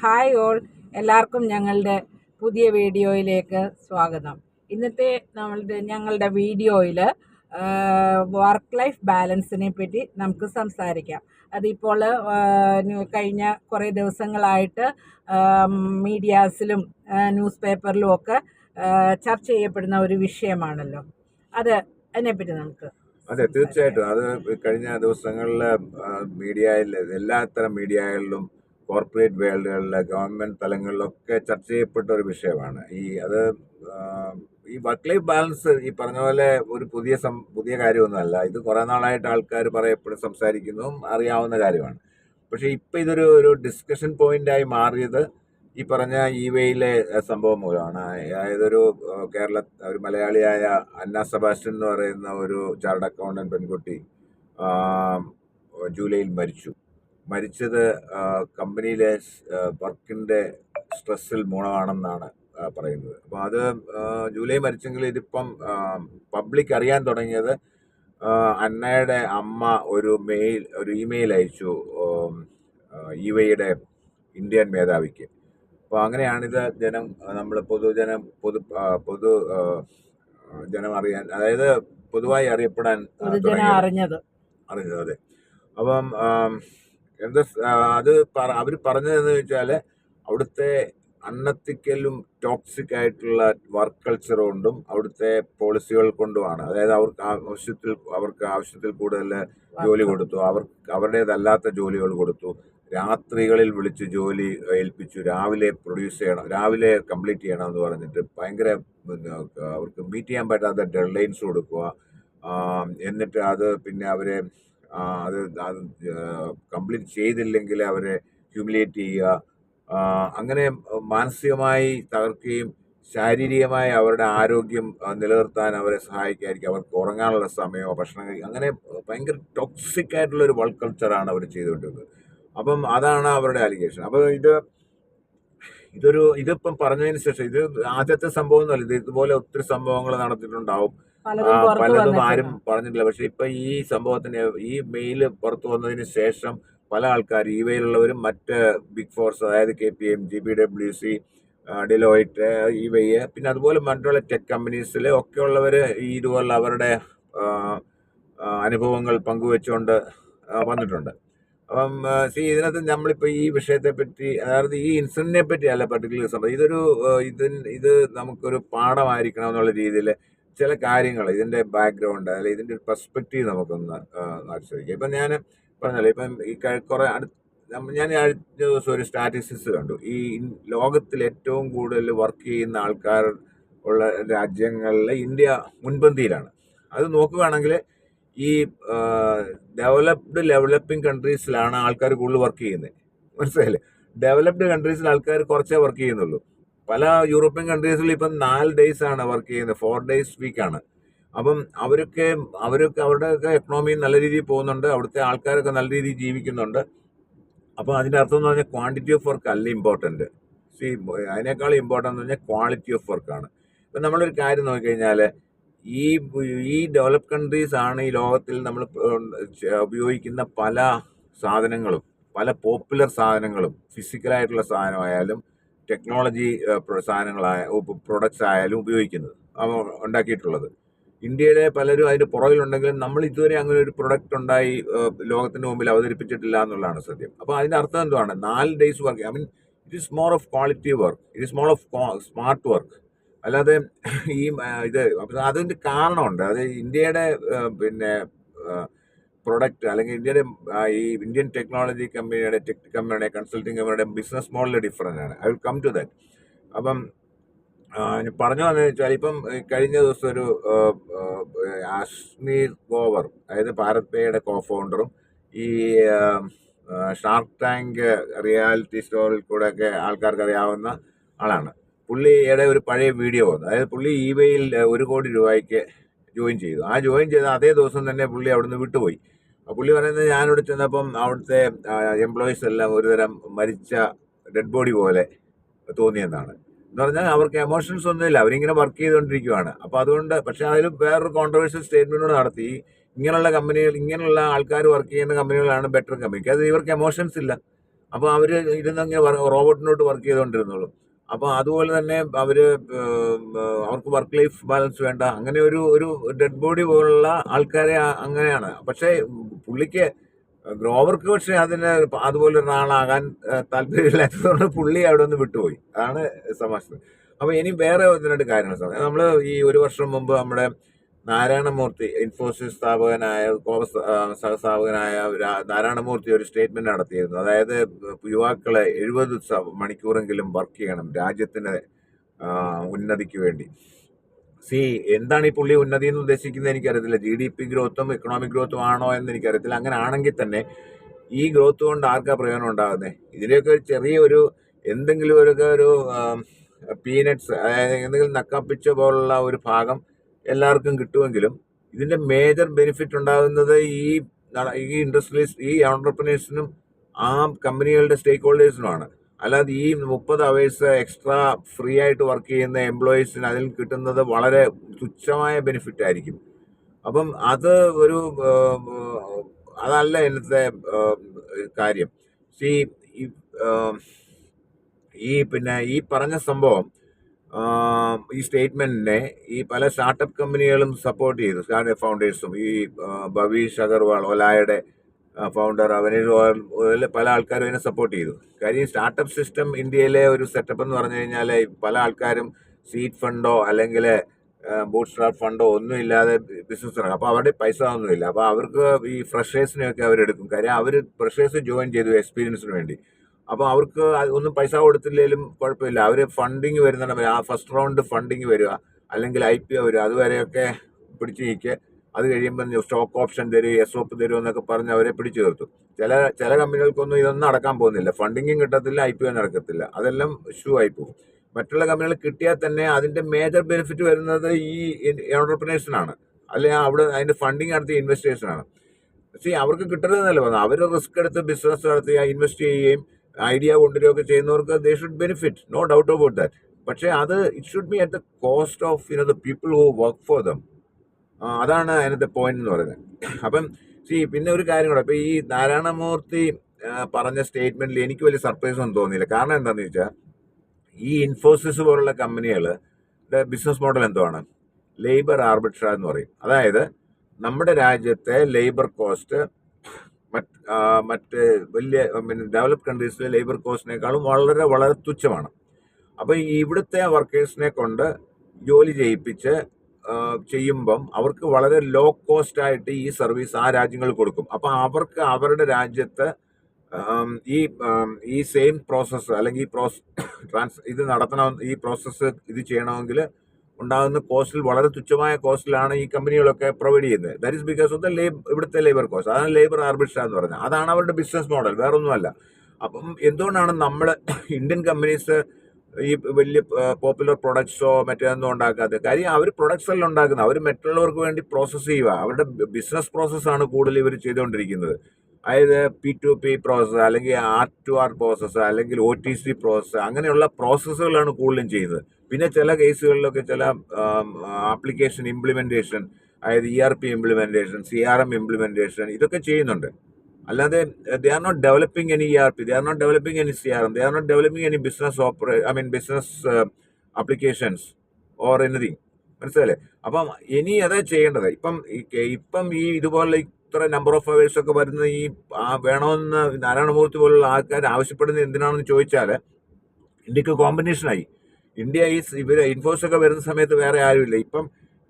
Hi all, എല്ലാവർക്കും ഞങ്ങളുടെ പുതിയ വീഡിയോയിലേക്ക് സ്വാഗതം. ഇന്നത്തെ ഞങ്ങളുടെ വീഡിയോയിൽ വർക്ക് ലൈഫ് ബാലൻസിനെ പറ്റി നമുക്ക് സംസാരിക്കാം. അതിപ്പോൾ കഴിഞ്ഞ കുറേ ദിവസങ്ങളായിട്ട് മീഡിയാസിലും ന്യൂസ് പേപ്പറിലും ഒക്കെ ചർച്ച ചെയ്യപ്പെടുന്ന ഒരു വിഷയമാണല്ലോ. അതിനെപ്പറ്റി നമുക്ക് അതെ, തീർച്ചയായിട്ടും. അത് കഴിഞ്ഞ ദിവസങ്ങളിൽ മീഡിയയിൽ, എല്ലാത്തരം മീഡിയകളിലും, കോർപ്പറേറ്റ് വേൾഡുകളിലെ, ഗവൺമെന്റ് തലങ്ങളിലൊക്കെ ചർച്ച ചെയ്യപ്പെട്ട ഒരു വിഷയമാണ്. ഈ വർക്ക് ലൈഫ് ബാലൻസ് ഈ പറഞ്ഞ പോലെ ഒരു പുതിയ കാര്യമൊന്നുമല്ല. ഇത് കുറെ നാളായിട്ട് ആൾക്കാർ പറയപ്പെടും, സംസാരിക്കുന്നതും അറിയാവുന്ന കാര്യമാണ്. പക്ഷെ ഇപ്പം ഒരു ഡിസ്കഷൻ പോയിന്റായി മാറിയത് ഈ പറഞ്ഞ ഇവയിലെ സംഭവം മൂലമാണ്. അതായത് ഒരു മലയാളിയായ അന്ന സെബാസ്റ്റ്യൻ എന്ന് പറയുന്ന ഒരു ചാർട്ടേഡ് അക്കൗണ്ടന്റ് പെൺകുട്ടി ജൂലൈയിൽ മരിച്ചത് കമ്പനിയിലെ വർക്കിന്റെ സ്ട്രെസ്സിൽ മൂലമാണെന്നാണ് പറയുന്നത്. അപ്പോൾ അത് ജൂലൈ മരിച്ചെങ്കിൽ ഇതിപ്പം പബ്ലിക് അറിയാൻ തുടങ്ങിയത് അന്നയുടെ അമ്മ ഒരു ഇമെയിൽ അയച്ചു ഇവയുടെ ഇന്ത്യൻ മേധാവിക്ക്. അപ്പോൾ അങ്ങനെയാണിത് ജനം അറിയാൻ, അതായത് പൊതുവായി അറിയപ്പെടാൻ അറിഞ്ഞത്. അതെ. അപ്പം അവർ പറഞ്ഞതെന്ന് വെച്ചാൽ അവിടുത്തെ അൺഎത്തിക്കലും ടോക്സിക് ആയിട്ടുള്ള വർക്ക് കൾച്ചർ കൊണ്ടും അവിടുത്തെ പോളിസികൾ കൊണ്ടുമാണ്. അതായത് അവർക്ക് ആവശ്യത്തിൽ കൂടുതൽ ജോലി കൊടുത്തു, അവരുടേതല്ലാത്ത ജോലികൾ കൊടുത്തു, രാത്രികളിൽ വിളിച്ച് ജോലി ഏൽപ്പിച്ചു, രാവിലെ കംപ്ലീറ്റ് ചെയ്യണം എന്ന് പറഞ്ഞിട്ട് ഭയങ്കര അവർക്ക് മീറ്റ് ചെയ്യാൻ പറ്റാത്ത ഡെഡ്ലൈൻസ് കൊടുക്കുക. എന്നിട്ട് പിന്നെ അവരെ അത് കംപ്ലീറ്റ് ചെയ്തില്ലെങ്കിൽ അവരെ ഹ്യൂമിലിയേറ്റ് ചെയ്യുക. അങ്ങനെ മാനസികമായി തകർക്കുകയും ശാരീരികമായി അവരുടെ ആരോഗ്യം നിലനിർത്താൻ അവരെ സഹായിക്കായിരിക്കും, അവർക്ക് ഉറങ്ങാനുള്ള സമയമോ ഭക്ഷണം കഴിക്കുക, അങ്ങനെ ഭയങ്കര ടോക്സിക് ആയിട്ടുള്ള ഒരു വർക്ക് കൾച്ചറാണ് അവർ ചെയ്തുകൊണ്ടിരുന്നത്. അപ്പം അതാണ് അവരുടെ അലിഗേഷൻ. അപ്പോൾ ഇതിപ്പം പറഞ്ഞതിന് ശേഷം ഇത് ആദ്യത്തെ സംഭവം ഒന്നുമല്ല. ഇതുപോലെ ഒത്തിരി സംഭവങ്ങൾ നടത്തിയിട്ടുണ്ടാവും, പലതും ആരും പറഞ്ഞിട്ടില്ല. പക്ഷെ ഇപ്പൊ ഈ സംഭവത്തിന് ഈ മെയിൽ പുറത്തു വന്നതിന് ശേഷം പല ആൾക്കാർ ഇവയിലുള്ളവരും മറ്റ് ബിഗ് ഫോർസ്, അതായത് KPMG, PwC, ഡെലോയിറ്റ്, ഇവയെ, പിന്നെ അതുപോലെ മറ്റുള്ള ടെക് കമ്പനീസിൽ ഒക്കെ ഉള്ളവർ ഇതുപോലെ അവരുടെ അനുഭവങ്ങൾ പങ്കുവെച്ചുകൊണ്ട് വന്നിട്ടുണ്ട്. അപ്പം ഇതിനകത്ത് നമ്മളിപ്പോൾ ഈ വിഷയത്തെ പറ്റി, അതായത് ഈ ഇൻസിഡന്റിനെ പറ്റി അല്ല പർട്ടിക്കുലർ സംഭവം, ഇത് നമുക്കൊരു പാഠമായിരിക്കണം എന്നുള്ള രീതിയിൽ ചില കാര്യങ്ങൾ, ഇതിന്റെ ബാക്ക്ഗ്രൗണ്ട്, അല്ലെങ്കിൽ ഇതിന്റെ ഒരു പെർസ്പെക്റ്റീവ് നമുക്കൊന്ന് ആസ്വദിക്കാം. ഇപ്പം ഞാൻ പറഞ്ഞല്ലോ, ഇപ്പം ഞാൻ കഴിഞ്ഞ ദിവസം ഒരു സ്റ്റാറ്റിസ്റ്റിക്സ് കണ്ടു. ഈ ലോകത്തിൽ ഏറ്റവും കൂടുതൽ വർക്ക് ചെയ്യുന്ന ആൾക്കാർ ഉള്ള രാജ്യങ്ങളിൽ ഇന്ത്യ മുൻപന്തിയിലാണ്. അത് നോക്കുകയാണെങ്കിൽ ഈ ഡെവലപ്പിംഗ് കൺട്രീസിലാണ് ആൾക്കാർ കൂടുതൽ വർക്ക് ചെയ്യുന്നത്. മനസ്സിലായില്ലേ? ഡെവലപ്ഡ് കൺട്രീസിൽ ആൾക്കാർ കുറച്ചേ വർക്ക് ചെയ്യുന്നുള്ളൂ. പല യൂറോപ്യൻ കൺട്രീസിൽ ഇപ്പം 4 days ആണ് വർക്ക് ചെയ്യുന്നത്, 4 days വീക്കാണ്. അപ്പം അവരൊക്കെ അവരുടെയൊക്കെ എക്കണോമി നല്ല രീതിയിൽ പോകുന്നുണ്ട്, അവിടുത്തെ ആൾക്കാരൊക്കെ നല്ല രീതിയിൽ ജീവിക്കുന്നുണ്ട്. അപ്പോൾ അതിൻ്റെ അർത്ഥം എന്ന് പറഞ്ഞാൽ ക്വാണ്ടിറ്റി ഓഫ് വർക്ക് അല്ല ഇമ്പോർട്ടൻറ്റ്. അതിനേക്കാൾ ഇമ്പോർട്ടൻ്റ് എന്ന് പറഞ്ഞാൽ ക്വാളിറ്റി ഓഫ് വർക്കാണ്. ഇപ്പം നമ്മളൊരു കാര്യം നോക്കിക്കഴിഞ്ഞാൽ ഈ ഡെവലപ്പ് കൺട്രീസ് ആണ് ഈ ലോകത്തിൽ നമ്മൾ ഉപയോഗിക്കുന്ന പല സാധനങ്ങളും, പല പോപ്പുലർ സാധനങ്ങളും, ഫിസിക്കലായിട്ടുള്ള സാധനമായാലും ടെക്നോളജി പ്രൊഡക്ട്സ് ആയാലും ഉണ്ടാക്കിയിട്ടുള്ളത്. ഇന്ത്യയിലെ പലരും അതിന്റെ പുറകിലുണ്ടെങ്കിലും നമ്മൾ ഇതുവരെ അങ്ങനെ ഒരു പ്രൊഡക്റ്റ് ഉണ്ടായി ലോകത്തിന് മുമ്പിൽ അവതരിപ്പിച്ചിട്ടില്ല എന്നുള്ളതാണ് സത്യം. അപ്പോൾ അതിന്റെ അർത്ഥം എന്താണ്? 4 days work, I mean it is more of quality work, it is more of smart work. അല്ലാതെ അതിന്റെ കാരണമുണ്ട്. അത് ഇന്ത്യയുടെ പിന്നെ പ്രൊഡക്റ്റ്, അല്ലെങ്കിൽ ഇന്ത്യൻ ടെക്നോളജി കമ്പനിയുടെ, ടെക് കമ്പനിയുടെ, കൺസൾട്ടിങ് കമ്പനിയുടെ ബിസിനസ് മോഡൽ ഡിഫറെൻ്റ് ആണ്. I will come to that. അപ്പം പറഞ്ഞു വന്നു വെച്ചാൽ, ഇപ്പം കഴിഞ്ഞ ദിവസം ഒരു അശ്മീർ ഗോവർ, അതായത് ഭാരത് പേയുടെ കോഫൗണ്ടറും ഈ ഷാർക്ക് ടാങ്ക് റിയാലിറ്റി സ്റ്റോറിൽ കൂടെ ഒക്കെ ആൾക്കാർക്ക് അറിയാവുന്ന ആളാണ്. പുള്ളിയുടെ ഒരു പഴയ വീഡിയോ വന്നു. അതായത് പുള്ളി ഇവയിൽ 1 കോടി രൂപയ്ക്ക് ജോയിൻ ചെയ്തു. ആ ജോയിൻ ചെയ്ത അതേ ദിവസം തന്നെ പുള്ളി അവിടുന്ന് വിട്ടുപോയി. പുള്ളി പറയുന്നത്, ഞാനിവിടെ ചെന്നപ്പം അവിടുത്തെ എംപ്ലോയീസ് എല്ലാം ഒരുതരം മരിച്ച ഡെഡ് ബോഡി പോലെ തോന്നിയെന്നാണ്. എന്ന് പറഞ്ഞാൽ അവർക്ക് എമോഷൻസ് ഒന്നുമില്ല, അവരിങ്ങനെ വർക്ക് ചെയ്തുകൊണ്ടിരിക്കുകയാണ്. അപ്പോൾ അതുകൊണ്ട്, പക്ഷെ അതിൽ വേറൊരു കോൺട്രവേഴ്ഷ്യൽ സ്റ്റേറ്റ്മെന്റോട് നടത്തി, ഇങ്ങനെയുള്ള ആൾക്കാർ വർക്ക് ചെയ്യുന്ന കമ്പനികളാണ് ബെറ്റർ കമ്പനി. അത് ഇവർക്ക് എമോഷൻസ് ഇല്ല. അപ്പോൾ അവർ ഇരുന്നങ്ങനെ റോബോട്ടിനോട്ട് വർക്ക് ചെയ്തുകൊണ്ടിരുന്നുള്ളൂ. അപ്പോൾ അതുപോലെ തന്നെ അവർക്ക് വർക്ക് ലൈഫ് ബാലൻസ് വേണ്ട, അങ്ങനെ ഒരു ഡെഡ് ബോഡി പോലുള്ള ആൾക്കാരെ അങ്ങനെയാണ്. പക്ഷേ പുള്ളിക്ക് ഗ്രോവർക്ക് പക്ഷേ അതുപോലെ ഒരാളാകാൻ താല്പര്യമില്ലാത്തതുകൊണ്ട് പുള്ളി അവിടെ നിന്ന് വിട്ടുപോയി. അതാണ് സമാശ്വാസം. അപ്പോൾ ഇനി വേറെ ഒന്ന് രണ്ട് കാര്യങ്ങൾ നമ്മൾ ഈ ഒരു വർഷം മുമ്പ് നമ്മുടെ നാരായണമൂർത്തി, ഇൻഫോസിസ് സഹസ്ഥാപകനായ നാരായണമൂർത്തി ഒരു സ്റ്റേറ്റ്മെന്റ് നടത്തിയിരുന്നു. അതായത് യുവാക്കളെ 70 മണിക്കൂറെങ്കിലും വർക്ക് ചെയ്യണം രാജ്യത്തിന് ഉന്നതിക്ക് വേണ്ടി. എന്താണ് ഈ പുള്ളി ഉന്നതി എന്ന് ഉദ്ദേശിക്കുന്നത് എനിക്കറിയത്തില്ല. GDP ഗ്രോത്തും എക്കണോമിക് ഗ്രോത്തും ആണോ എന്ന് എനിക്കറിയത്തില്ല. അങ്ങനെ ആണെങ്കിൽ തന്നെ ഈ ഗ്രോത്ത് കൊണ്ട് ആർക്കാ പ്രയോജനം ഉണ്ടാകുന്നത്? ഇതിൻ്റെയൊക്കെ ഒരു ചെറിയൊരു എന്തെങ്കിലും ഒരു പീനട്സ്, അതായത് എന്തെങ്കിലും നക്കാപ്പിച്ച പോലുള്ള ഒരു ഭാഗം എല്ലാവർക്കും കിട്ടുമെങ്കിലും ഇതിന്റെ മേജർ ബെനിഫിറ്റ് ഉണ്ടാകുന്നത് ഈ ഇൻഡസ്ട്രീസ്, ഈ ഓണ്ടർപ്രണേഴ്സിനും ആ കമ്പനികളുടെ സ്റ്റേക്ക് ഹോൾഡേഴ്സിനുമാണ്. അല്ലാതെ ഈ 30 അവേഴ്സ് എക്സ്ട്രാ ഫ്രീ ആയിട്ട് വർക്ക് ചെയ്യുന്ന എംപ്ലോയീസിന് അതിൽ കിട്ടുന്നത് വളരെ തുച്ഛമായ ബെനിഫിറ്റ് ആയിരിക്കും. അപ്പം അത് അതല്ല ഇന്നത്തെ കാര്യം. ഈ പറഞ്ഞ സംഭവം, ഈ സ്റ്റേറ്റ്മെന്റിനെ ഈ പല സ്റ്റാർട്ടപ്പ് കമ്പനികളും സപ്പോർട്ട് ചെയ്തു. സ്റ്റാർട്ടപ്പ് ഫൗണ്ടേഴ്സും, ഈ ഭവീഷ് അഗർവാൾ, ഒലായുടെ ഫൗണ്ടർ അവനീഷ് ഗോയൽ, പല ആൾക്കാരും അതിനെ സപ്പോർട്ട് ചെയ്തു. കാര്യം സ്റ്റാർട്ടപ്പ് സിസ്റ്റം ഇന്ത്യയിലെ ഒരു സെറ്റപ്പ് എന്ന് പറഞ്ഞു കഴിഞ്ഞാൽ പല ആൾക്കാരും സീഡ് ഫണ്ടോ അല്ലെങ്കിൽ ബൂട്ട് സ്ട്രാപ്പ് ഫണ്ടോ ഒന്നും ഇല്ലാതെ ബിസിനസ് തുടങ്ങും. അപ്പോൾ അവരുടെ പൈസ ഒന്നുമില്ല. അപ്പോൾ അവർക്ക് ഈ ഫ്രഷേഴ്സിനെയൊക്കെ അവരെടുക്കും. കാര്യം അവർ ഫ്രഷേഴ്സ് ജോയിൻ ചെയ്തു എക്സ്പീരിയൻസിന് വേണ്ടി. അപ്പോൾ അവർക്ക് ഒന്നും പൈസ കൊടുത്തില്ലെങ്കിലും കുഴപ്പമില്ല. അവർ ഫണ്ടിങ് വരുന്നുണ്ട്, ആ ഫസ്റ്റ് റൗണ്ട് ഫണ്ടിങ് വരിക, അല്ലെങ്കിൽ IPO വരിക, അതുവരെയൊക്കെ പിടിച്ചു നീക്കുക. അത് കഴിയുമ്പോൾ സ്റ്റോക്ക് ഓപ്ഷൻ തരും, ESOP തരും എന്നൊക്കെ പറഞ്ഞ് അവരെ പിടിച്ചു നിർത്തും. ചില കമ്പനികൾക്കൊന്നും ഇതൊന്നും നടക്കാൻ പോകുന്നില്ല. ഫണ്ടിങ്ങും കിട്ടത്തില്ല, IPO നടക്കത്തില്ല, അതെല്ലാം ഇഷ്യൂ ആയി പോകും. മറ്റുള്ള കമ്പനികൾ കിട്ടിയാൽ തന്നെ അതിന്റെ മേജർ ബെനിഫിറ്റ് വരുന്നത് ഈ എന്റർപ്രണേഴ്സിനാണ്, അല്ലെങ്കിൽ അവിടെ അതിന്റെ ഫണ്ടിങ് നടത്തിയ ഇൻവെസ്റ്റേഴ്സിനാണ്. അവർക്ക് കിട്ടരുതെന്നല്ല പറഞ്ഞത്. അവർ റിസ്ക് എടുത്ത് ബിസിനസ് നടത്തി ഇൻവെസ്റ്റ് ചെയ്യുകയും ഐഡിയ കൊണ്ടുവരികയൊക്കെ ചെയ്യുന്നവർക്ക് they should benefit, no doubt about that. പക്ഷേ അത് it should be at the cost of the people who work for them. അതാണ് അതിനകത്തെ പോയിന്റ് എന്ന് പറയുന്നത്. അപ്പം പിന്നെ ഒരു കാര്യം കൂടെ, ഇപ്പൊ ഈ നാരായണമൂർത്തി പറഞ്ഞ സ്റ്റേറ്റ്മെന്റിൽ എനിക്ക് വലിയ സർപ്രൈസ് ഒന്നും തോന്നിയില്ല. കാരണം എന്താണെന്ന് വെച്ചാൽ, ഈ ഇൻഫോസിസ് പോലുള്ള കമ്പനികളുടെ ബിസിനസ് മോഡൽ എന്തുവാണ്? ലേബർ ആർബിട്രാജ് എന്ന് പറയും. അതായത് നമ്മുടെ രാജ്യത്തെ ലേബർ കോസ്റ്റ് മറ്റ് വലിയ ഡെവലപ്ഡ് കൺട്രീസിലെ ലേബർ കോസ്റ്റിനേക്കാളും വളരെ വളരെ തുച്ഛമാണ്. അപ്പോൾ ഇവിടുത്തെ വർക്കേഴ്സിനെ കൊണ്ട് ജോലി ചെയ്യിപ്പിച്ച് ചെയ്യുമ്പം അവർക്ക് വളരെ ലോ കോസ്റ്റ് ആയിട്ട് ഈ സർവീസ് ആ രാജ്യങ്ങൾ കൊടുക്കും. അപ്പോൾ അവർക്ക് അവരുടെ രാജ്യത്ത് ഈ സെയിം പ്രോസസ്സ് അല്ലെങ്കിൽ ഇത് നടത്തണം, ഈ പ്രോസസ്സ് ഇത് ചെയ്യണമെങ്കിൽ ഉണ്ടാകുന്ന കോസ്റ്റിൽ വളരെ തുച്ഛമായ കോസ്റ്റിലാണ് ഈ കമ്പനികളൊക്കെ പ്രൊവൈഡ് ചെയ്യുന്നത്. ദാറ്റ് ഈസ് ബിക്കോസ് ഓഫ് ഇവിടുത്തെ ലേബർ കോസ്റ്റ്. അതാണ് ലേബർ ആർബിട്രേജ് എന്ന് പറഞ്ഞത്. അതാണ് അവരുടെ ബിസിനസ് മോഡൽ, വേറൊന്നുമല്ല. അപ്പം എന്തുകൊണ്ടാണ് നമ്മൾ ഇന്ത്യൻ കമ്പനീസ് ഈ വലിയ പോപ്പുലർ പ്രൊഡക്ട്സോ മറ്റേതൊന്നും ഉണ്ടാക്കാത്തത്? കാര്യം അവർ പ്രൊഡക്ട്സ് എല്ലാം ഉണ്ടാക്കുന്നത്, അവർ മറ്റുള്ളവർക്ക് വേണ്ടി പ്രോസസ്സ് ചെയ്യുക. അവരുടെ ബിസിനസ് പ്രോസസ്സാണ് കൂടുതൽ ഇവർ ചെയ്തുകൊണ്ടിരിക്കുന്നത്. അതായത് P2P പ്രോസസ്സ്, അല്ലെങ്കിൽ R2R പ്രോസസ്സ്, അല്ലെങ്കിൽ OTC പ്രോസസ്സ്, അങ്ങനെയുള്ള പ്രോസസ്സുകളാണ് കൂടുതലും ചെയ്യുന്നത്. പിന്നെ ചില കേസുകളിലൊക്കെ ചില ആപ്ലിക്കേഷൻ ഇംപ്ലിമെന്റേഷൻ, അതായത് ERP ഇംപ്ലിമെന്റേഷൻ, CRM ഇംപ്ലിമെന്റേഷൻ, ഇതൊക്കെ ചെയ്യുന്നുണ്ട്. അല്ലാതെ they are not developing any ERP, they are not developing any CRM, they are not developing any business applications or anything. മനസ്സിലല്ലേ? അപ്പം ഇനി അതാ ചെയ്യേണ്ടത്. ഇപ്പം ഈ ഇതുപോലെ ഇത്ര നമ്പർ ഓഫ് അവേഴ്സ് ഒക്കെ വരുന്ന വേണമെന്ന് നാരായണമൂർത്തി പോലുള്ള ആൾക്കാർ ആവശ്യപ്പെടുന്നത് എന്തിനാണെന്ന് ചോദിച്ചാൽ, ഇന്ത്യക്ക് കോമ്പറ്റീഷനായി. ഇൻഫോസിസ് ഒക്കെ വരുന്ന സമയത്ത് വേറെ ആരുമില്ല. ഇപ്പം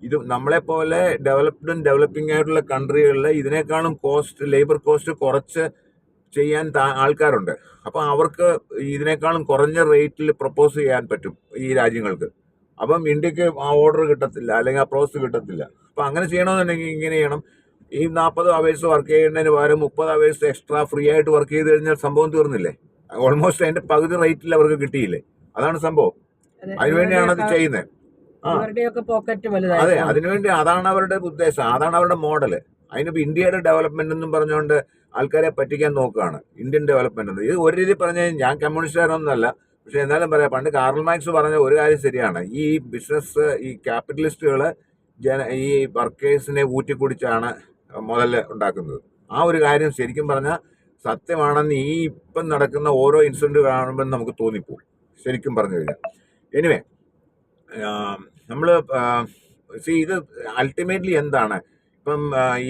ഇത് നമ്മളെപ്പോലെ ഡെവലപ്ഡും ഡെവലപ്പിംഗ് ആയിട്ടുള്ള കൺട്രികളിൽ ഇതിനേക്കാളും ലേബർ കോസ്റ്റ് കുറച്ച് ചെയ്യാൻ ആൾക്കാരുണ്ട്. അപ്പം അവർക്ക് ഇതിനേക്കാളും കുറഞ്ഞ റേറ്റിൽ പ്രപ്പോസ് ചെയ്യാൻ പറ്റും ഈ രാജ്യങ്ങൾക്ക്. അപ്പം ഇന്ത്യക്ക് ആ ഓർഡർ കിട്ടത്തില്ല, അല്ലെങ്കിൽ ആ പ്രോസസ് കിട്ടത്തില്ല. അപ്പം അങ്ങനെ ചെയ്യണമെന്നുണ്ടെങ്കിൽ ഇങ്ങനെ ചെയ്യണം. ഈ 40 അവേഴ്സ് വർക്ക് ചെയ്യുന്നതിന് പകരം 30 അവേഴ്സ് എക്സ്ട്രാ ഫ്രീ ആയിട്ട് വർക്ക് ചെയ്ത് കഴിഞ്ഞാൽ സംഭവം തീർന്നില്ലേ? ഓൾമോസ്റ്റ് അതിന്റെ പകുതി റേറ്റിൽ അവർക്ക് കിട്ടിയില്ലേ? അതാണ് സംഭവം. അതിനുവേണ്ടിയാണ് അത് ചെയ്യുന്നത്. അതെ, അതിനുവേണ്ടി. അതാണ് അവരുടെ ഉദ്ദേശം, അതാണ് അവരുടെ മോഡല്. അതിനിപ്പോ ഇന്ത്യയുടെ ഡെവലപ്മെന്റ് എന്നും പറഞ്ഞുകൊണ്ട് ആൾക്കാരെ പറ്റിക്കാൻ നോക്കുകയാണ്. ഇന്ത്യൻ ഡെവലപ്മെന്റ് എന്ന് ഇത് ഒരു രീതി പറഞ്ഞാൽ, ഞാൻ കമ്മ്യൂണിസ്റ്റുകാരൊന്നുമല്ല, പക്ഷെ എന്നാലും പറയാം, പണ്ട് കാർൽ മാർക്സ് പറഞ്ഞ ഒരു കാര്യം ശരിയാണ്. ഈ ബിസിനസ്, ഈ ക്യാപിറ്റലിസ്റ്റുകള് ഈ വർക്കേഴ്സിനെ ഊറ്റിക്കുടിച്ചാണ് മുതൽ ഉണ്ടാക്കുന്നത്. ആ ഒരു കാര്യം ശരിക്കും പറഞ്ഞാൽ സത്യമാണെന്ന് ഈ ഇപ്പം നടക്കുന്ന ഓരോ ഇൻസിഡന്റ് കാണുമ്പോൾ നമുക്ക് തോന്നിപ്പോകും, ശരിക്കും പറഞ്ഞു കഴിഞ്ഞാൽ. എനിവേ, നമ്മൾ ഇത് അൾട്ടിമേറ്റ്ലി എന്താണ് ഇപ്പം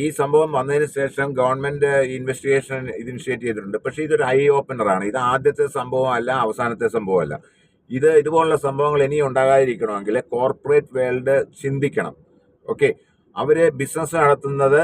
ഈ സംഭവം വന്നതിന് ശേഷം ഗവൺമെന്റ് ഇൻവെസ്റ്റിഗേഷൻ ഇത് ഇനിഷ്യേറ്റ് ചെയ്തിട്ടുണ്ട്. പക്ഷേ ഇതൊരു ഐ ഓപ്പണറാണ്. ഇത് ആദ്യത്തെ സംഭവമല്ല, അവസാനത്തെ സംഭവമല്ല. ഇതുപോലുള്ള സംഭവങ്ങൾ ഇനി ഉണ്ടാകാതിരിക്കണമെങ്കിൽ കോർപ്പറേറ്റ് വേൾഡ് ചിന്തിക്കണം. ഓക്കെ, അവര് ബിസിനസ് നടത്തുന്നത്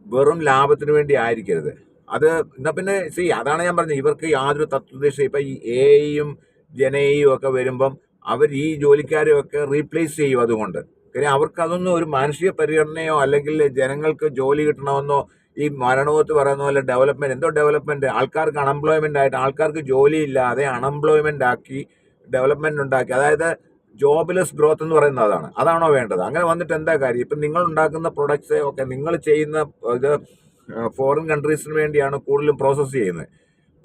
വെറും ലാഭത്തിന് വേണ്ടി ആയിരിക്കരുത്. അത് എന്നാ പിന്നെ അതാണ് ഞാൻ പറഞ്ഞത്, ഇവർക്ക് യാതൊരു തത്വദേശ ഇപ്പൊ ഈ എയും ജനയും ഒക്കെ വരുമ്പം അവർ ഈ ജോലിക്കാരെയും ഒക്കെ റീപ്ലേസ് ചെയ്യും. അതുകൊണ്ട് കാര്യം അവർക്ക് അതൊന്നും ഒരു മാനുഷിക പരിഗണനയോ അല്ലെങ്കിൽ ജനങ്ങൾക്ക് ജോലി കിട്ടണമെന്നോ ഈ മരണവത്ത് പറയുന്ന പോലെ ഡെവലപ്മെന്റ്, എന്തോ ഡെവലപ്മെന്റ്, ആൾക്കാർക്ക് അൺഎംപ്ലോയ്മെന്റ് ആയിട്ട് ആൾക്കാർക്ക് ജോലി ഇല്ലാതെ അൺഎംപ്ലോയ്മെന്റ് ആക്കി ഡെവലപ്മെന്റ് ഉണ്ടാക്കി, അതായത് ജോബ്ലെസ് ഗ്രോത്ത് എന്ന് പറയുന്നത് അതാണോ വേണ്ടത്? അങ്ങനെ വന്നിട്ട് എന്താ കാര്യം? ഇപ്പം നിങ്ങൾ ഉണ്ടാക്കുന്ന പ്രൊഡക്ട്സ് ഒക്കെ നിങ്ങൾ ചെയ്യുന്ന ഇത് ഫോറിൻ കൺട്രീസിന് വേണ്ടിയാണ് കൂടുതലും പ്രോസസ്സ് ചെയ്യുന്നത്.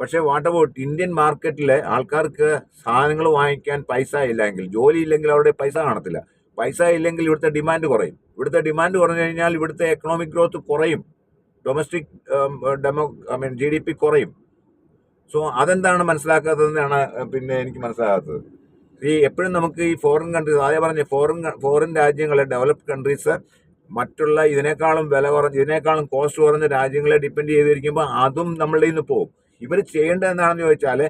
പക്ഷേ വാട്ട് അബൌട്ട് ഇന്ത്യൻ മാർക്കറ്റിൽ ആൾക്കാർക്ക് സാധനങ്ങൾ വാങ്ങിക്കാൻ പൈസ ഇല്ലെങ്കിൽ, ജോലി ഇല്ലെങ്കിൽ അവിടെ പൈസ കാണത്തില്ല. പൈസ ഇല്ലെങ്കിൽ ഇവിടുത്തെ ഡിമാൻഡ് കുറയും. ഇവിടുത്തെ ഡിമാൻഡ് കുറഞ്ഞു കഴിഞ്ഞാൽ ഇവിടുത്തെ എക്കണോമിക് ഗ്രോത്ത് കുറയും, ഡൊമസ്റ്റിക് GDP കുറയും. സോ അതെന്താണ് മനസ്സിലാക്കാത്തതെന്നാണ് പിന്നെ എനിക്ക് മനസ്സിലാകാത്തത്. എപ്പോഴും നമുക്ക് ഈ ഫോറിൻ കൺട്രീസ്, അതേ പറഞ്ഞ ഫോറിൻ രാജ്യങ്ങളെ, ഡെവലപ്ഡ് കൺട്രീസ് മറ്റുള്ള ഇതിനേക്കാളും കോസ്റ്റ് കുറഞ്ഞ രാജ്യങ്ങളെ ഡിപ്പെൻഡ് ചെയ്തിരിക്കുമ്പോൾ അതും നമ്മളുടെ നിന്ന് പോകും. ഇവർ ചെയ്യേണ്ടത് എന്താണെന്ന് ചോദിച്ചാൽ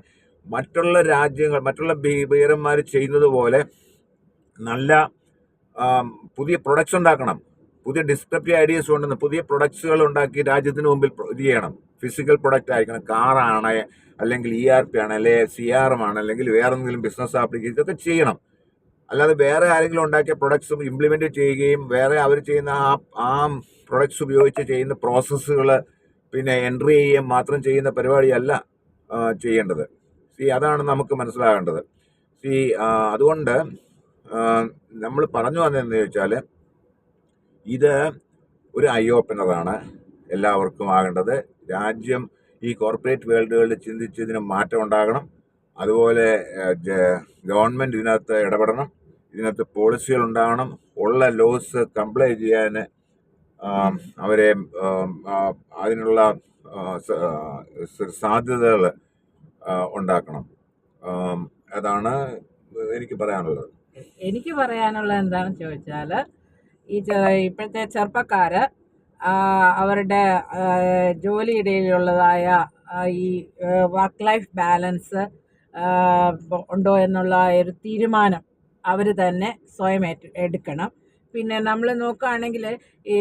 മറ്റുള്ള രാജ്യങ്ങൾ, മറ്റുള്ള ഭീകരന്മാർ ചെയ്യുന്നത് പോലെ നല്ല പുതിയ പ്രൊഡക്ട്സ് ഉണ്ടാക്കണം. പുതിയ ഡിസ്ക്രിപ്റ്റീവ് ഐഡിയസ് കൊണ്ടുവന്ന് പുതിയ പ്രൊഡക്ട്സുകൾ ഉണ്ടാക്കി രാജ്യത്തിന് മുമ്പിൽ ഇത് ചെയ്യണം. ഫിസിക്കൽ പ്രൊഡക്റ്റ് ആയിരിക്കണം, കാറാണ്, അല്ലെങ്കിൽ ERP ആണ്, അല്ലെങ്കിൽ CRM ആണ്, അല്ലെങ്കിൽ വേറെ എന്തെങ്കിലും ബിസിനസ് ആപ്ലിക്കേഷൻ, ഇതൊക്കെ ചെയ്യണം. അല്ലാതെ വേറെ ആരെങ്കിലും ഉണ്ടാക്കിയ പ്രൊഡക്ട്സ് ഇംപ്ലിമെന്റ് ചെയ്യുകയും വേറെ അവർ ചെയ്യുന്ന ആ പ്രൊഡക്ട്സ് ഉപയോഗിച്ച് ചെയ്യുന്ന പ്രോസസ്സുകൾ പിന്നെ എൻട്രി ചെയ്യുകയും മാത്രം ചെയ്യുന്ന പരിപാടിയല്ല ചെയ്യേണ്ടത്. അതാണ് നമുക്ക് മനസ്സിലാകേണ്ടത്. അതുകൊണ്ട് നമ്മൾ പറഞ്ഞു വന്നതെന്ന് ചോദിച്ചാൽ ഇത് ഒരു ഐ ഓപ്പണറാണ് എല്ലാവർക്കും ആകേണ്ടത്. രാജ്യം ഈ കോർപ്പറേറ്റ് വേൾഡുകളിൽ ചിന്തിച്ച് ഇതിന് മാറ്റം ഉണ്ടാകണം. അതുപോലെ ഗവൺമെന്റ് ഇതിനകത്ത് ഇടപെടണം, ഇതിനകത്ത് പോളിസികൾ ഉണ്ടാകണം, ഉള്ള ലോസ് കംപ്ലൈ ചെയ്യാൻ അവരെ അതിനുള്ള സാധ്യതകൾ ഉണ്ടാക്കണം. അതാണ് എനിക്ക് പറയാനുള്ളത്. എനിക്ക് പറയാനുള്ളത് എന്താണെന്ന് ചോദിച്ചാൽ, ഇപ്പോഴത്തെ ചെറുപ്പക്കാര് അവരുടെ ജോലിയിടയിലുള്ളതായ ഈ വർക്ക് ലൈഫ് ബാലൻസ് ഉണ്ടോ എന്നുള്ള ഒരു തീരുമാനം അവർ തന്നെ സ്വയം എടുക്കണം. പിന്നെ നമ്മൾ നോക്കുകയാണെങ്കിൽ ഈ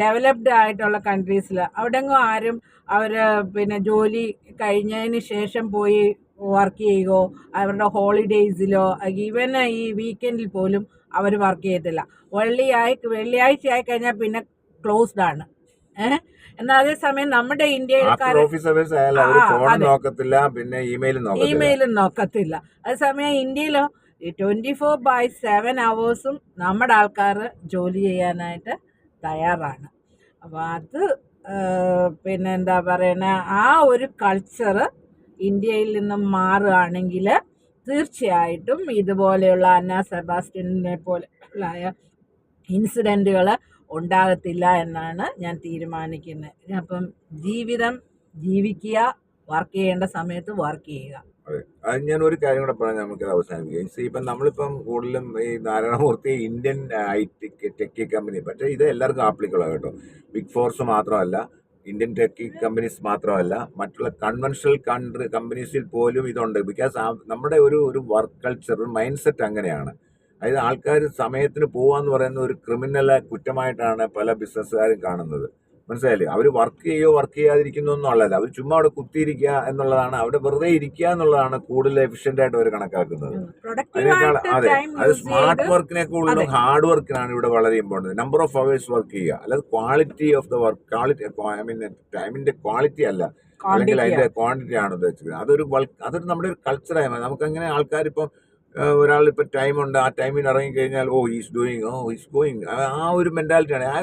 ഡെവലപ്ഡ് ആയിട്ടുള്ള കൺട്രീസിൽ അവിടെങ്ങും ആരും പിന്നെ ജോലി കഴിഞ്ഞതിന് ശേഷം പോയി വർക്ക് ചെയ്യുകയോ അവരുടെ ഹോളിഡേയ്സിലോ ഈവൻ ഈ വീക്കെൻഡിൽ പോലും അവർ വർക്ക് ചെയ്യത്തില്ല. വെള്ളിയാഴ്ച ആയി കഴിഞ്ഞാൽ പിന്നെ ക്ലോസ്ഡ് ആണ്. എന്നാൽ അതേസമയം നമ്മുടെ ഇന്ത്യക്കാർ ഇമെയിലും നോക്കത്തില്ല. അതേസമയം ഇന്ത്യയിലോ 24/7 hours നമ്മുടെ ആൾക്കാർ ജോലി ചെയ്യാനായിട്ട് തയ്യാറാണ്. അപ്പോൾ അത് പിന്നെ എന്താ പറയുന്ന ആ ഒരു കൾച്ചർ ഇന്ത്യയിൽ നിന്നും മാറുകയാണെങ്കിൽ തീർച്ചയായിട്ടും ഇതുപോലെയുള്ള അന്ന സെബാസ്റ്റ്യനെ പോലെയുള്ള ഇൻസിഡൻറ്റുകൾ ഉണ്ടാകത്തില്ല എന്നാണ് ഞാൻ തീരുമാനിക്കുന്നത്. അപ്പം ജീവിതം ജീവിക്കുക, വർക്ക് ചെയ്യേണ്ട സമയത്ത് വർക്ക് ചെയ്യുക. അതെ, അത് ഞാൻ ഒരു കാര്യം കൂടെ പറഞ്ഞ് നമുക്കത് അവസാനിപ്പിക്കാം. ഇപ്പം നമ്മളിപ്പം കൂടുതലും ഈ നാരായണമൂർത്തി ഇന്ത്യൻ ടെക്കി കമ്പനി, പക്ഷേ ഇത് എല്ലാവർക്കും ആപ്ലിക്കബിൾ ആണ് കേട്ടോ. ബിഗ് ഫോർസ് മാത്രമല്ല, ഇന്ത്യൻ ടെക്കി കമ്പനീസ് മാത്രമല്ല, മറ്റുള്ള കൺവെൻഷണൽ കമ്പനീസിൽ പോലും ഇതുണ്ട്. ബിക്കോസ് നമ്മുടെ ഒരു വർക്ക് കൾച്ചർ, ഒരു മൈൻഡ് സെറ്റ് അങ്ങനെയാണ്. അതായത് ആൾക്കാർ സമയത്തിന് പോവാന്ന് പറയുന്ന ഒരു ക്രിമിനൽ കുറ്റമായിട്ടാണ് പല ബിസിനസ്സുകാരും കാണുന്നത്. മനസ്സിലായില്ലേ? അവർ വർക്ക് ചെയ്യാതിരിക്കുന്നു എന്നുള്ളതല്ല, അവർ ചുമ്മാ അവിടെ കുത്തിയിരിക്കുക എന്നുള്ളതാണ്, അവിടെ വെറുതെ ഇരിക്കുക എന്നുള്ളതാണ് കൂടുതൽ എഫിഷ്യന്റ് ആയിട്ട് അവർ കണക്കാക്കുന്നത്. അതിനേക്കാൾ അത് സ്മാർട്ട് വർക്കിനെ കൂടുതലും ഹാർഡ് വർക്കിനാണ് ഇവിടെ വളരെ important. Number of hours work ചെയ്യുക, അല്ലാതെ ക്വാളിറ്റി ഓഫ് ദ വർക്ക്, ടൈമിന്റെ ക്വാളിറ്റി അല്ല, അല്ലെങ്കിൽ അതിന്റെ ക്വാണ്ടിറ്റി ആണ് ഉദ്ദേശിക്കുന്നത്. അതൊരു നമ്മുടെ ഒരു കൾച്ചറായി. നമുക്കങ്ങനെ ആൾക്കാരിപ്പം ഒരാളിപ്പോൾ ടൈമുണ്ട്, ആ ടൈമിന് ഇറങ്ങിക്കഴിഞ്ഞാൽ ഈസ് ഗോയിങ്, ആ ഒരു മെന്റാലിറ്റിയാണ്. ആ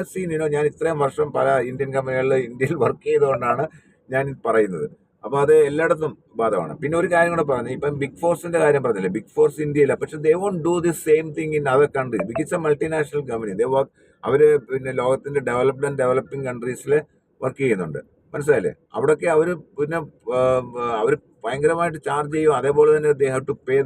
ഞാൻ ഇത്രയും വർഷം പല ഇന്ത്യൻ കമ്പനികളിൽ ഇന്ത്യയിൽ വർക്ക് ചെയ്തുകൊണ്ടാണ് ഞാൻ പറയുന്നത്. അപ്പോൾ അത് എല്ലായിടത്തും ബാധകമാണ്. പിന്നെ ഒരു കാര്യം കൂടെ പറഞ്ഞു, ഇപ്പം ബിഗ് ഫോഴ്സിന്റെ കാര്യം പറഞ്ഞില്ലേ, ബിഗ് ഫോഴ്സ് ഇന്ത്യയില്ല, പക്ഷെ they won't do this same thing in other countries because it's a multinational company. They work, അവർ പിന്നെ ലോകത്തിന്റെ ഡെവലപ്ഡ് ആൻഡ് ഡെവലപ്പിംഗ് കൺട്രീസിൽ വർക്ക് ചെയ്യുന്നുണ്ട്. മനസ്സിലായില്ലേ? അവിടെയൊക്കെ അവർ പിന്നെ അവർ ഭയങ്കരമായിട്ട് ചാർജ് ചെയ്യും. അതേപോലെ തന്നെ they have to pay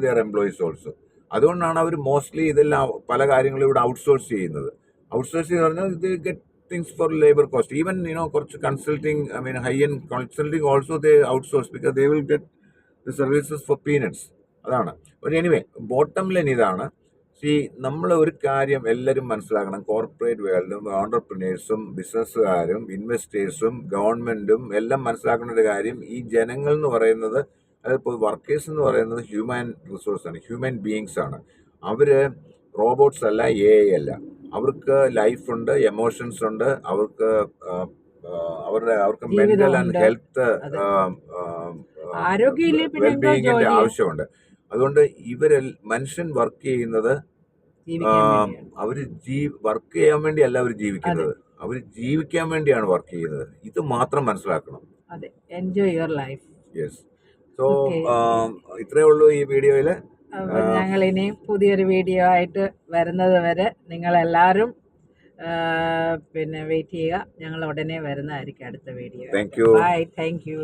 their employees also. അതുകൊണ്ടാണ് അവർ മോസ്റ്റ്ലി ഇതെല്ലാം പല കാര്യങ്ങളും ഇവിടെ ഔട്ട്സോഴ്സ് ചെയ്യുന്നത്. ഔട്ട്സോഴ്സ് എന്ന് പറഞ്ഞാൽ ഇത് get things for labour cost. Even കുറച്ച് consulting, I mean high end consulting also they outsource because they will get the services for peanuts. അതാണ്. പക്ഷേ എനിവേ ബോട്ടം ലൈൻ ഇതാണ്. നമ്മൾ ഒരു കാര്യം എല്ലാവരും മനസ്സിലാക്കണം. കോർപ്പറേറ്റ് വേൾഡും ഓണ്ടർപ്രിനേഴ്സും ബിസിനസ്സുകാരും ഇൻവെസ്റ്റേഴ്സും ഗവൺമെന്റും എല്ലാം മനസ്സിലാക്കേണ്ട ഒരു കാര്യം, ഈ ജനങ്ങൾ എന്ന് പറയുന്നത്, അതിപ്പോൾ വർക്കേഴ്സ് എന്ന് പറയുന്നത് ഹ്യൂമൻ റിസോഴ്സ് ആണ്, ഹ്യൂമൻ ബീയിങ്സ് ആണ്. അവര് റോബോട്ട്സ് അല്ല, അല്ല. അവർക്ക് ലൈഫ് ഉണ്ട്, എമോഷൻസ് ഉണ്ട്, അവർക്ക് മെന്റൽ ആൻഡ് ഹെൽത്ത് ആരോഗ്യമില്ലേ പിന്നെ എന്തോ വെൽബീയിങ്ങിന്റെ ജോലി ആവശ്യമുണ്ട്. അതുകൊണ്ട് മനുഷ്യൻ വർക്ക് ചെയ്യുന്നത് ജീവിക്കാൻ വേണ്ടിയാണ്. അവര് വർക്ക് ചെയ്യാൻ വേണ്ടിയല്ല അവർ ജീവിക്കുന്നത്, അവർ ജീവിക്കാൻ വേണ്ടിയാണ് വർക്ക് ചെയ്യുന്നത്. ഇത് മാത്രം മനസ്സിലാക്കണം. അതെ, enjoy your life. Yes. So okay, ഇത്രയേ ഉള്ളൂ ഈ വീഡിയോയില്. അപ്പോൾ ഞങ്ങൾ ഇനി പുതിയൊരു വീഡിയോ ആയിട്ട് വരുന്നത് വരെ നിങ്ങളെല്ലാവരും പിന്നെ വെയിറ്റ് ചെയ്യുക. ഞങ്ങൾ ഉടനെ വരുന്നതായിരിക്കും അടുത്ത video. Thank you. Bye, thank U.